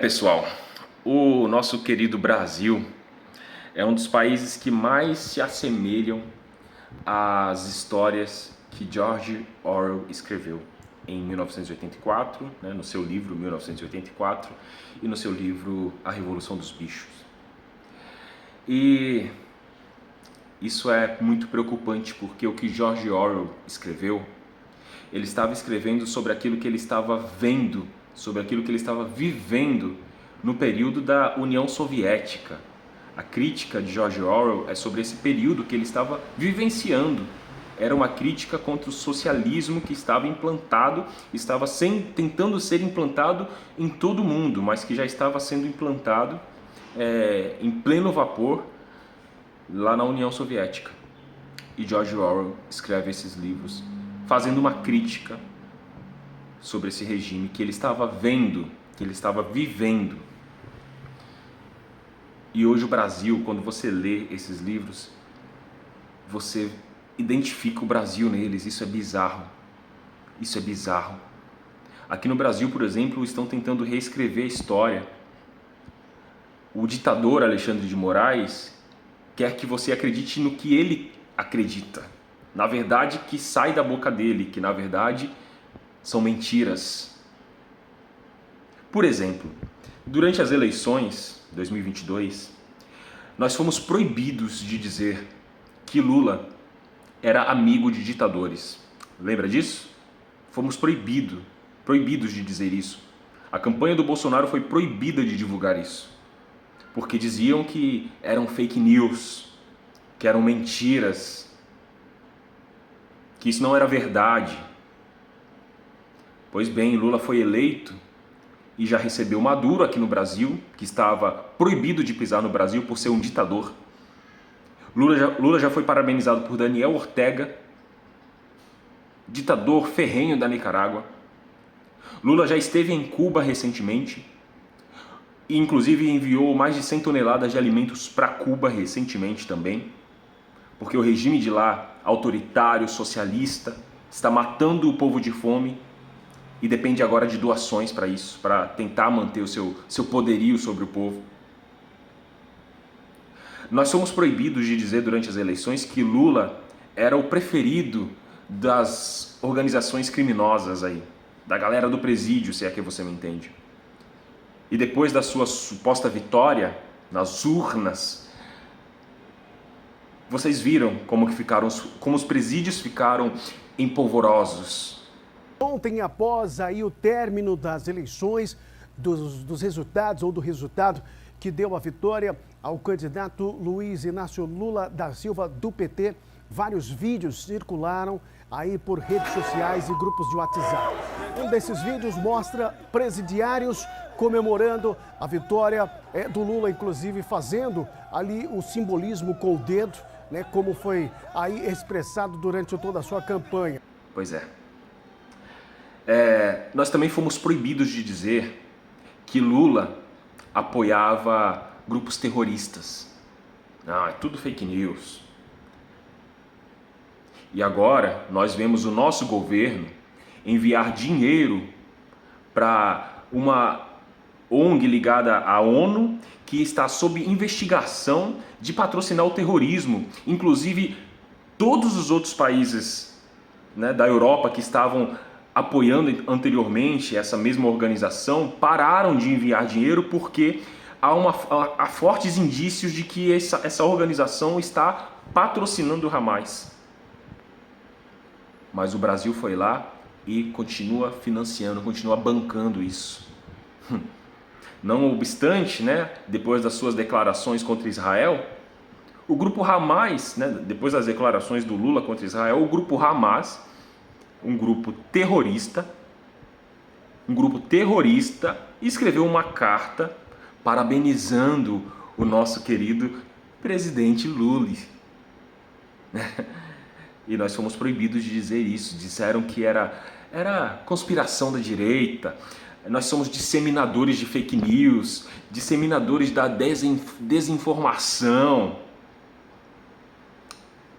Pessoal, o nosso querido Brasil é um dos países que mais se assemelham às histórias que George Orwell escreveu em 1984, né, no seu livro 1984 e no seu livro A Revolução dos Bichos. E isso é muito preocupante porque o que George Orwell escreveu, ele estava escrevendo sobre aquilo que ele estava vendo, sobre aquilo que ele estava vivendo no período da União Soviética. A crítica de George Orwell é sobre esse período que ele estava vivenciando. Era uma crítica contra o socialismo que estava implantado, tentando ser implantado em todo o mundo, mas que já estava sendo implantado em pleno vapor lá na União Soviética. E George Orwell escreve esses livros fazendo uma crítica sobre esse regime que ele estava vendo, que ele estava vivendo. E hoje o Brasil, quando você lê esses livros, você identifica o Brasil neles. Isso é bizarro. Isso é bizarro. Aqui no Brasil, por exemplo, estão tentando reescrever a história. O ditador Alexandre de Moraes quer que você acredite no que ele acredita. Na verdade, que sai da boca dele, que na verdade são mentiras. Por exemplo, durante as eleições 2022, nós fomos proibidos de dizer que Lula era amigo de ditadores. Lembra disso? Fomos proibidos de dizer isso. A campanha do Bolsonaro foi proibida de divulgar isso, porque diziam que eram fake news, que eram mentiras, que isso não era verdade. Pois bem, Lula foi eleito e já recebeu Maduro aqui no Brasil, que estava proibido de pisar no Brasil por ser um ditador. Lula já foi parabenizado por Daniel Ortega, ditador ferrenho da Nicarágua. Lula já esteve em Cuba recentemente e inclusive enviou mais de 100 toneladas de alimentos para Cuba recentemente também, porque o regime de lá, autoritário, socialista, está matando o povo de fome e depende agora de doações para isso, para tentar manter o seu poderio sobre o povo. Nós fomos proibidos de dizer durante as eleições que Lula era o preferido das organizações criminosas aí, da galera do presídio, se é que você me entende. E depois da sua suposta vitória nas urnas, vocês viram como os presídios ficaram empolvorosos. Ontem, após aí o término das eleições, dos resultados ou do resultado que deu a vitória ao candidato Luiz Inácio Lula da Silva do PT, vários vídeos circularam aí por redes sociais e grupos de WhatsApp. Um desses vídeos mostra presidiários comemorando a vitória do Lula, inclusive fazendo ali o simbolismo com o dedo, né, como foi aí expressado durante toda a sua campanha. Pois é. Nós também fomos proibidos de dizer que Lula apoiava grupos terroristas. Não, é tudo fake news. E agora nós vemos o nosso governo enviar dinheiro para uma ONG ligada à ONU que está sob investigação de patrocinar o terrorismo. Inclusive, todos os outros países, né, da Europa que estavam apoiando anteriormente essa mesma organização pararam de enviar dinheiro porque há fortes indícios de que essa organização está patrocinando o Hamas. Mas o Brasil foi lá e continua financiando, continua bancando isso. Não obstante, né, depois das suas declarações contra Israel, o grupo Hamas, né, depois das declarações do Lula contra Israel, o grupo Hamas, um grupo terrorista, escreveu uma carta parabenizando o nosso querido presidente Lula. E nós fomos proibidos de dizer isso. Disseram que era conspiração da direita. Nós somos disseminadores de fake news, disseminadores da desinformação.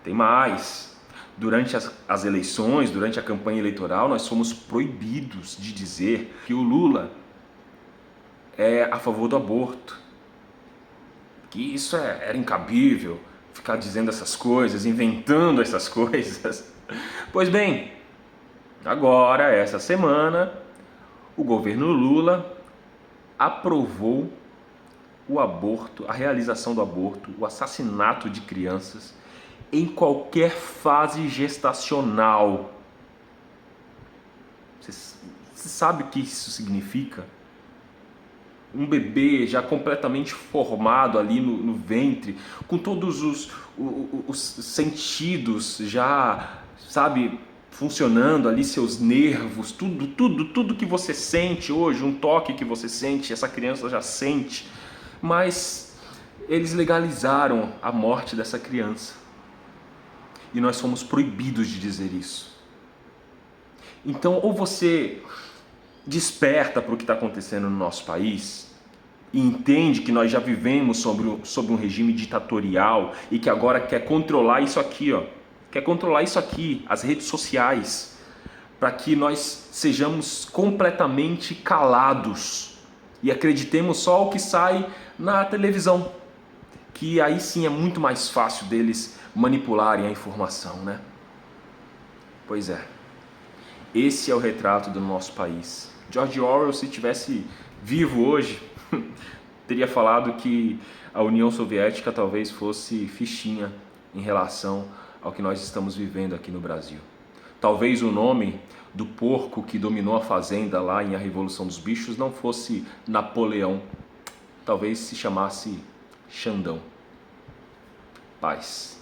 Tem mais. Durante as eleições, durante a campanha eleitoral, nós fomos proibidos de dizer que o Lula a favor do aborto, que isso era incabível, ficar dizendo essas coisas, inventando essas coisas. Pois bem, agora, essa semana, o governo Lula aprovou o aborto, a realização do aborto, o assassinato de crianças em qualquer fase gestacional. Você sabe o que isso significa? Um bebê já completamente formado ali no ventre, com todos os sentidos já, sabe, funcionando ali, seus nervos, tudo que você sente hoje, um toque que você sente, essa criança já sente. Mas eles legalizaram a morte dessa criança. E nós fomos proibidos de dizer isso. Então, ou você desperta para o que está acontecendo no nosso país e entende que nós já vivemos sobre um regime ditatorial e que agora quer controlar isso aqui, quer controlar isso aqui, as redes sociais, para que nós sejamos completamente calados e acreditemos só o que sai na televisão, que aí sim é muito mais fácil deles manipularem a informação, né? Pois é, esse é o retrato do nosso país. George Orwell, se tivesse vivo hoje, teria falado que a União Soviética talvez fosse fichinha em relação ao que nós estamos vivendo aqui no Brasil. Talvez o nome do porco que dominou a fazenda lá em A Revolução dos Bichos não fosse Napoleão, talvez se chamasse Xandão. Paz.